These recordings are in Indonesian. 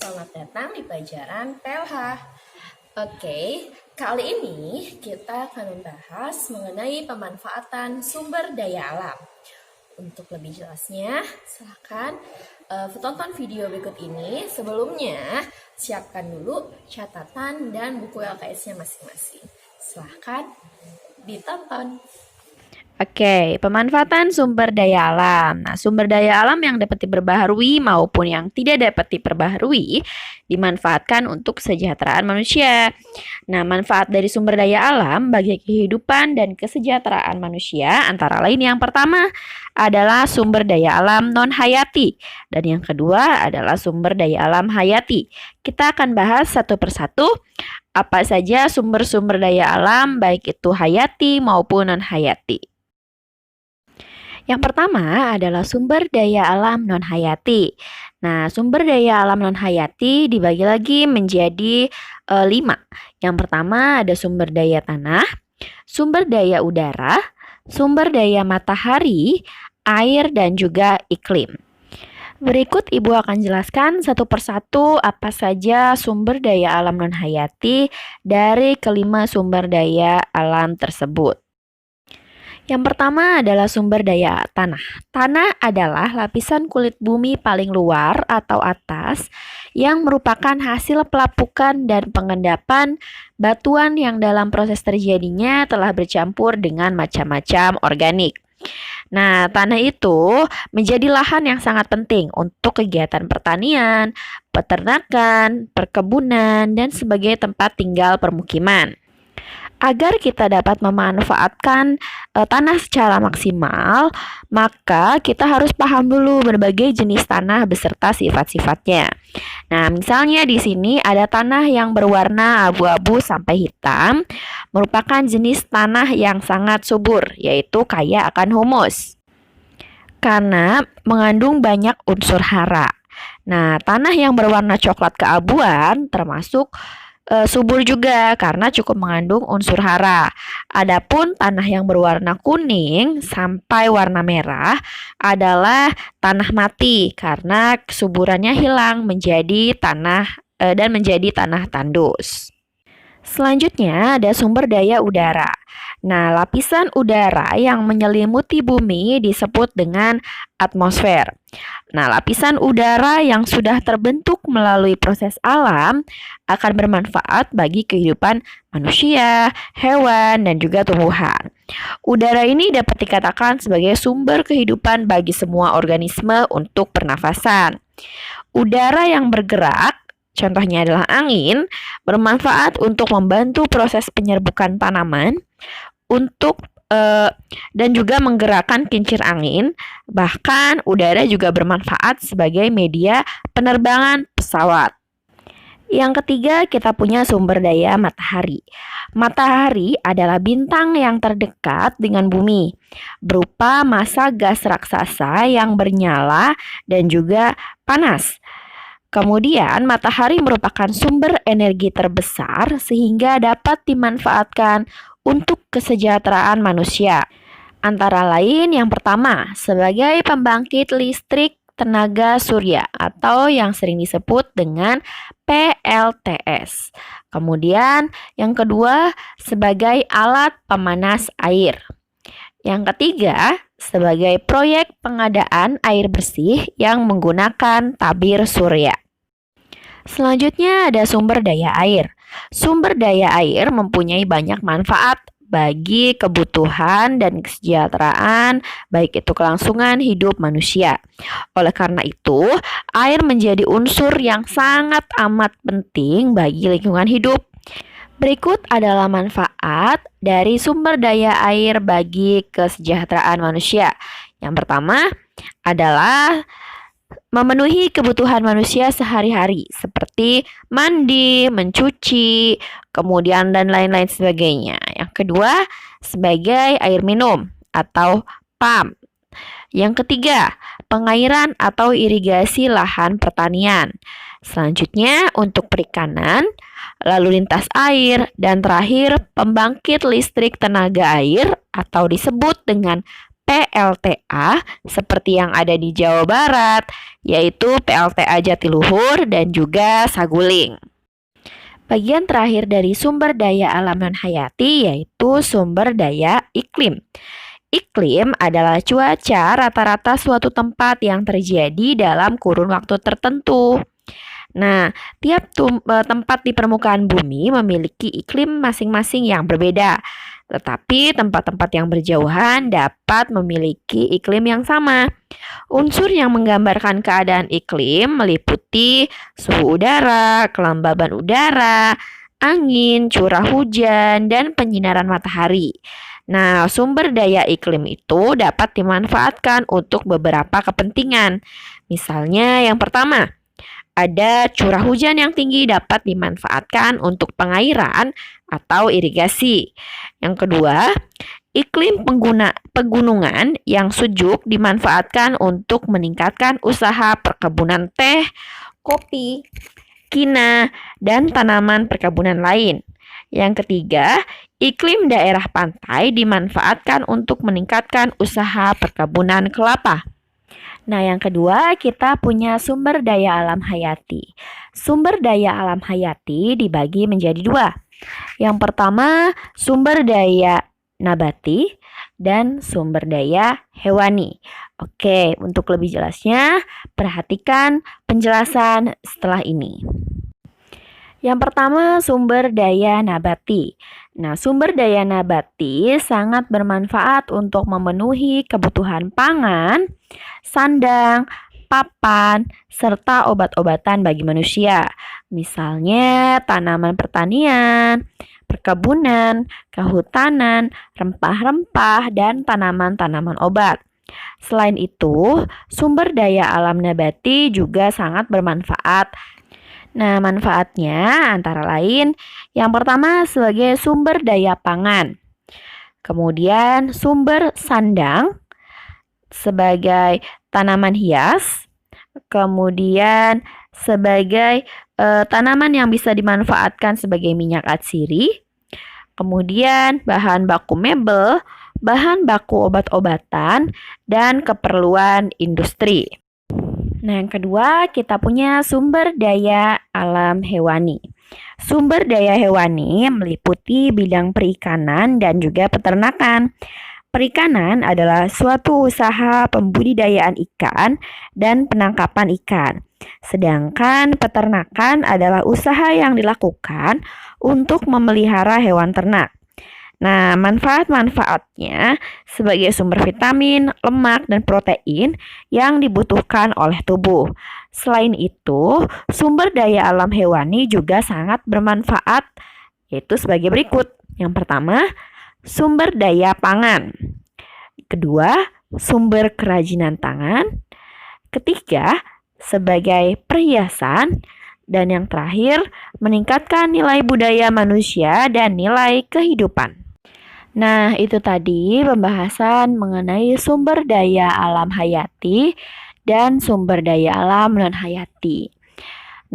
selamat datang di pelajaran PLH. Oke, kali ini kita akan membahas mengenai pemanfaatan sumber daya alam. Untuk lebih jelasnya, silakan tonton video berikut ini. Sebelumnya, siapkan dulu catatan dan buku LKS-nya masing-masing. Silakan ditonton. Oke, pemanfaatan sumber daya alam. Nah, sumber daya alam yang dapat diperbaharui maupun yang tidak dapat diperbaharui dimanfaatkan untuk kesejahteraan manusia. Nah, manfaat dari sumber daya alam bagi kehidupan dan kesejahteraan manusia antara lain yang pertama adalah sumber daya alam non-hayati dan yang kedua adalah sumber daya alam hayati. Kita akan bahas satu persatu apa saja sumber-sumber daya alam baik itu hayati maupun non-hayati. Yang pertama adalah sumber daya alam non-hayati. Nah, sumber daya alam non-hayati dibagi lagi menjadi 5. Yang pertama ada sumber daya tanah, sumber daya udara, sumber daya matahari, air, dan juga iklim. Berikut Ibu akan jelaskan satu persatu apa saja sumber daya alam non-hayati dari kelima sumber daya alam tersebut. Yang pertama adalah sumber daya tanah. Tanah adalah lapisan kulit bumi paling luar atau atas yang merupakan hasil pelapukan dan pengendapan batuan yang dalam proses terjadinya telah bercampur dengan macam-macam organik. Nah, tanah itu menjadi lahan yang sangat penting untuk kegiatan pertanian, peternakan, perkebunan, dan sebagai tempat tinggal permukiman. Agar kita dapat memanfaatkan tanah secara maksimal, maka kita harus paham dulu berbagai jenis tanah beserta sifat-sifatnya. Nah, misalnya di sini ada tanah yang berwarna abu-abu sampai hitam, merupakan jenis tanah yang sangat subur, yaitu kaya akan humus, karena mengandung banyak unsur hara. Nah, tanah yang berwarna coklat keabuan termasuk subur juga karena cukup mengandung unsur hara. Adapun tanah yang berwarna kuning sampai warna merah adalah tanah mati karena kesuburannya hilang menjadi tanah dan menjadi tanah tandus. Selanjutnya ada sumber daya udara. Nah, lapisan udara yang menyelimuti bumi disebut dengan atmosfer. Nah, lapisan udara yang sudah terbentuk melalui proses alam akan bermanfaat bagi kehidupan manusia, hewan, dan juga tumbuhan. Udara ini dapat dikatakan sebagai sumber kehidupan bagi semua organisme untuk pernafasan. Udara yang bergerak, contohnya adalah angin, bermanfaat untuk membantu proses penyerbukan tanaman, dan juga menggerakkan kincir angin. Bahkan udara juga bermanfaat sebagai media penerbangan pesawat. Yang ketiga, kita punya sumber daya matahari. Matahari adalah bintang yang terdekat dengan bumi, berupa massa gas raksasa yang bernyala dan juga panas. Kemudian, matahari merupakan sumber energi terbesar sehingga dapat dimanfaatkan untuk kesejahteraan manusia. Antara lain yang pertama, sebagai pembangkit listrik tenaga surya atau yang sering disebut dengan PLTS. Kemudian, yang kedua, sebagai alat pemanas air. Yang ketiga, sebagai proyek pengadaan air bersih yang menggunakan tabir surya. Selanjutnya ada sumber daya air. Sumber daya air mempunyai banyak manfaat bagi kebutuhan dan kesejahteraan, baik itu kelangsungan hidup manusia. Oleh karena itu, air menjadi unsur yang sangat amat penting bagi lingkungan hidup. Berikut adalah manfaat dari sumber daya air bagi kesejahteraan manusia. Yang pertama adalah memenuhi kebutuhan manusia sehari-hari seperti mandi, mencuci, kemudian dan lain-lain sebagainya. Yang kedua, sebagai air minum atau PAM. Yang ketiga, pengairan atau irigasi lahan pertanian. Selanjutnya, untuk perikanan, lalu lintas air, dan terakhir, pembangkit listrik tenaga air atau disebut dengan PLTA seperti yang ada di Jawa Barat, yaitu PLTA Jatiluhur dan juga Saguling. Bagian terakhir dari sumber daya alam non-hayati yaitu sumber daya iklim. Iklim adalah cuaca rata-rata suatu tempat yang terjadi dalam kurun waktu tertentu. Nah, tiap tempat di permukaan bumi memiliki iklim masing-masing yang berbeda. Tetapi tempat-tempat yang berjauhan dapat memiliki iklim yang sama. Unsur yang menggambarkan keadaan iklim meliputi suhu udara, kelembaban udara, angin, curah hujan, dan penyinaran matahari. Nah, sumber daya iklim itu dapat dimanfaatkan untuk beberapa kepentingan. Misalnya yang pertama, ada curah hujan yang tinggi dapat dimanfaatkan untuk pengairan atau irigasi. Yang kedua, iklim pegunungan yang sejuk dimanfaatkan untuk meningkatkan usaha perkebunan teh, kopi, kina, dan tanaman perkebunan lain. Yang ketiga, iklim daerah pantai dimanfaatkan untuk meningkatkan usaha perkebunan kelapa. Nah, yang kedua, kita punya sumber daya alam hayati. Sumber daya alam hayati dibagi menjadi dua. Yang pertama, sumber daya nabati dan sumber daya hewani. Oke, untuk lebih jelasnya, perhatikan penjelasan setelah ini. Yang pertama, sumber daya nabati. Nah, sumber daya nabati sangat bermanfaat untuk memenuhi kebutuhan pangan, sandang, papan, serta obat-obatan bagi manusia. Misalnya tanaman pertanian, perkebunan, kehutanan, rempah-rempah, dan tanaman-tanaman obat. Selain itu, sumber daya alam nabati juga sangat bermanfaat. Nah, manfaatnya antara lain yang pertama sebagai sumber daya pangan. Kemudian sumber sandang sebagai tanaman hias. Kemudian sebagai tanaman yang bisa dimanfaatkan sebagai minyak atsiri. Kemudian bahan baku mebel, bahan baku obat-obatan, dan keperluan industri. Nah, yang kedua, kita punya sumber daya alam hewani. Sumber daya hewani meliputi bidang perikanan dan juga peternakan. Perikanan adalah suatu usaha pembudidayaan ikan dan penangkapan ikan. Sedangkan peternakan adalah usaha yang dilakukan untuk memelihara hewan ternak. Nah, manfaat-manfaatnya sebagai sumber vitamin, lemak, dan protein yang dibutuhkan oleh tubuh. Selain itu, sumber daya alam hewani juga sangat bermanfaat, yaitu sebagai berikut. Yang pertama, sumber daya pangan. Kedua, sumber kerajinan tangan. Ketiga, sebagai perhiasan. Dan yang terakhir, meningkatkan nilai budaya manusia dan nilai kehidupan. Nah, itu tadi pembahasan mengenai sumber daya alam hayati dan sumber daya alam non-hayati.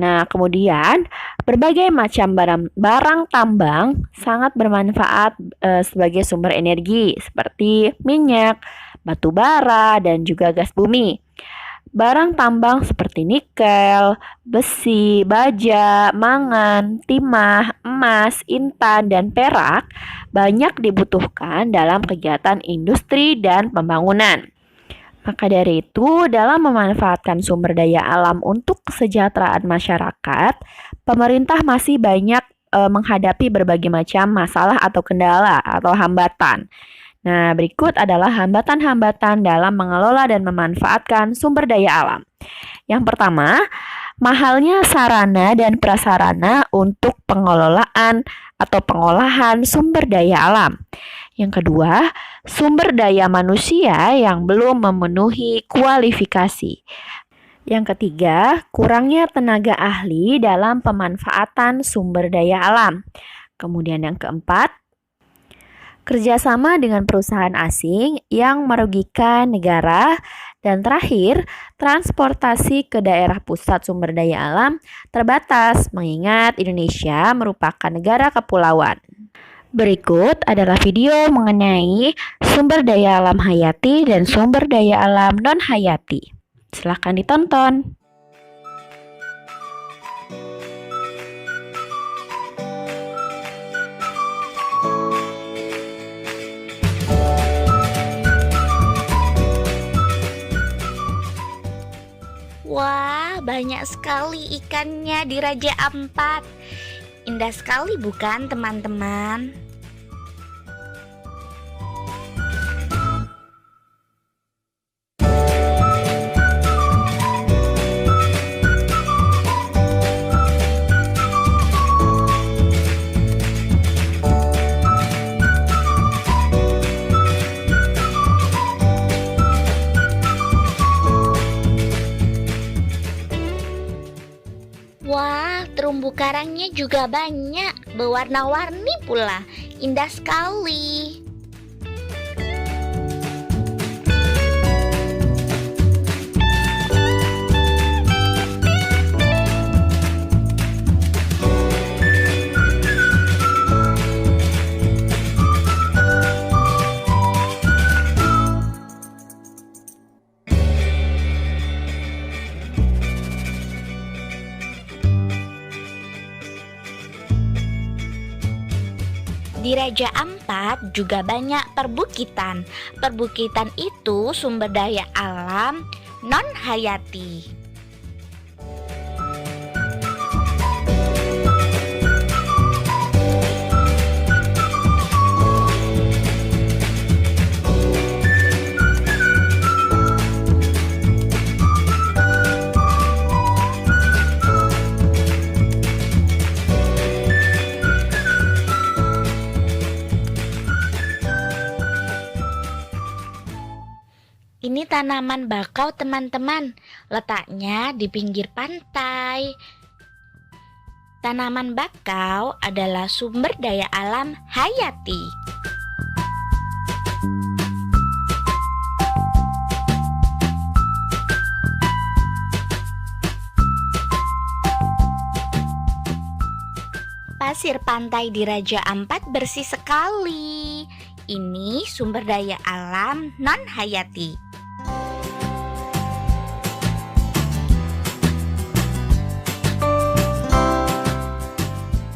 Nah, kemudian berbagai macam barang tambang sangat bermanfaat sebagai sumber energi seperti minyak, batu bara, dan juga gas bumi. Barang tambang seperti nikel, besi, baja, mangan, timah, emas, intan, dan perak banyak dibutuhkan dalam kegiatan industri dan pembangunan. Maka dari itu, dalam memanfaatkan sumber daya alam untuk kesejahteraan masyarakat, pemerintah masih banyak menghadapi berbagai macam masalah atau kendala atau hambatan. Nah, berikut adalah hambatan-hambatan dalam mengelola dan memanfaatkan sumber daya alam. Yang pertama, mahalnya sarana dan prasarana untuk pengelolaan atau pengolahan sumber daya alam. Yang kedua, sumber daya manusia yang belum memenuhi kualifikasi. Yang ketiga, kurangnya tenaga ahli dalam pemanfaatan sumber daya alam. Kemudian yang keempat, kerjasama dengan perusahaan asing yang merugikan negara. Dan terakhir, transportasi ke daerah pusat sumber daya alam terbatas mengingat Indonesia merupakan negara kepulauan. Berikut adalah video mengenai sumber daya alam hayati dan sumber daya alam non-hayati. Silahkan ditonton. Wah, banyak sekali ikannya di Raja Ampat. Indah sekali bukan, teman-teman? Wah, terumbu karangnya juga banyak, berwarna-warni pula. Indah sekali. Di Raja Ampat juga banyak perbukitan. Perbukitan itu sumber daya alam non-hayati. Ini tanaman bakau, teman-teman. Letaknya di pinggir pantai. Tanaman bakau adalah sumber daya alam hayati. Pasir pantai di Raja Ampat bersih sekali. Ini sumber daya alam non-hayati.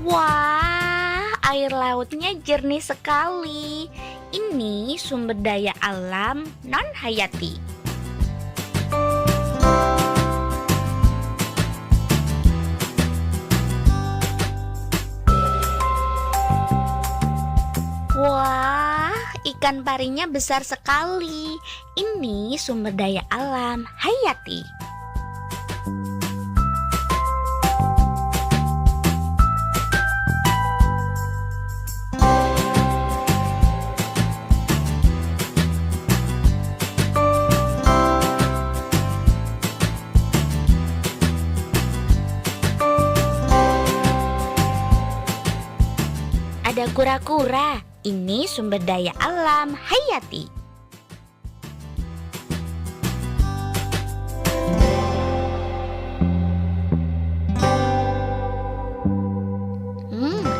Wah, air lautnya jernih sekali. Ini sumber daya alam non-hayati. Wah, ikan parinya besar sekali. Ini sumber daya alam hayati. Ada kura-kura. Ini sumber daya alam hayati.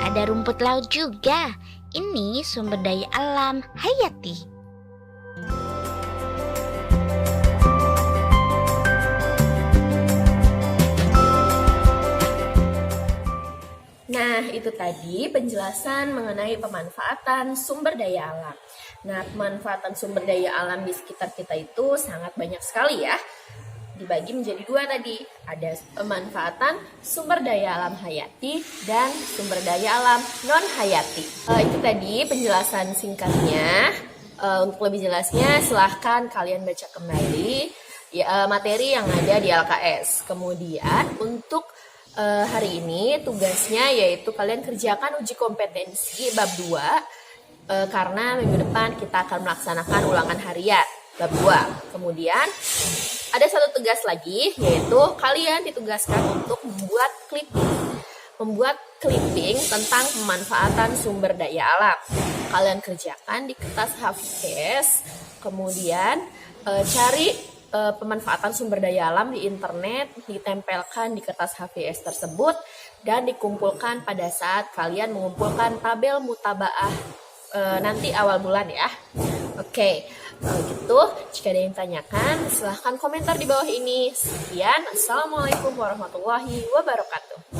Ada rumput laut juga. Ini sumber daya alam hayati. Nah, itu tadi penjelasan mengenai pemanfaatan sumber daya alam. Nah, pemanfaatan sumber daya alam di sekitar kita itu sangat banyak sekali ya. Dibagi menjadi dua tadi. Ada pemanfaatan sumber daya alam hayati dan sumber daya alam non-hayati. Itu tadi penjelasan singkatnya. Untuk lebih jelasnya silahkan kalian baca kembali materi yang ada di LKS. Kemudian untuk hari ini tugasnya yaitu kalian kerjakan uji kompetensi bab 2 karena minggu depan kita akan melaksanakan ulangan harian bab 2. Kemudian ada satu tugas lagi yaitu kalian ditugaskan untuk membuat clipping tentang pemanfaatan sumber daya alam. Kalian kerjakan di kertas HVS, kemudian cari pemanfaatan sumber daya alam di internet, ditempelkan di kertas HVS tersebut, dan dikumpulkan pada saat kalian mengumpulkan tabel mutabaah nanti awal bulan ya. Oke, kalau gitu jika ada yang tanyakan silahkan komentar di bawah ini. Sekian, Assalamualaikum warahmatullahi wabarakatuh.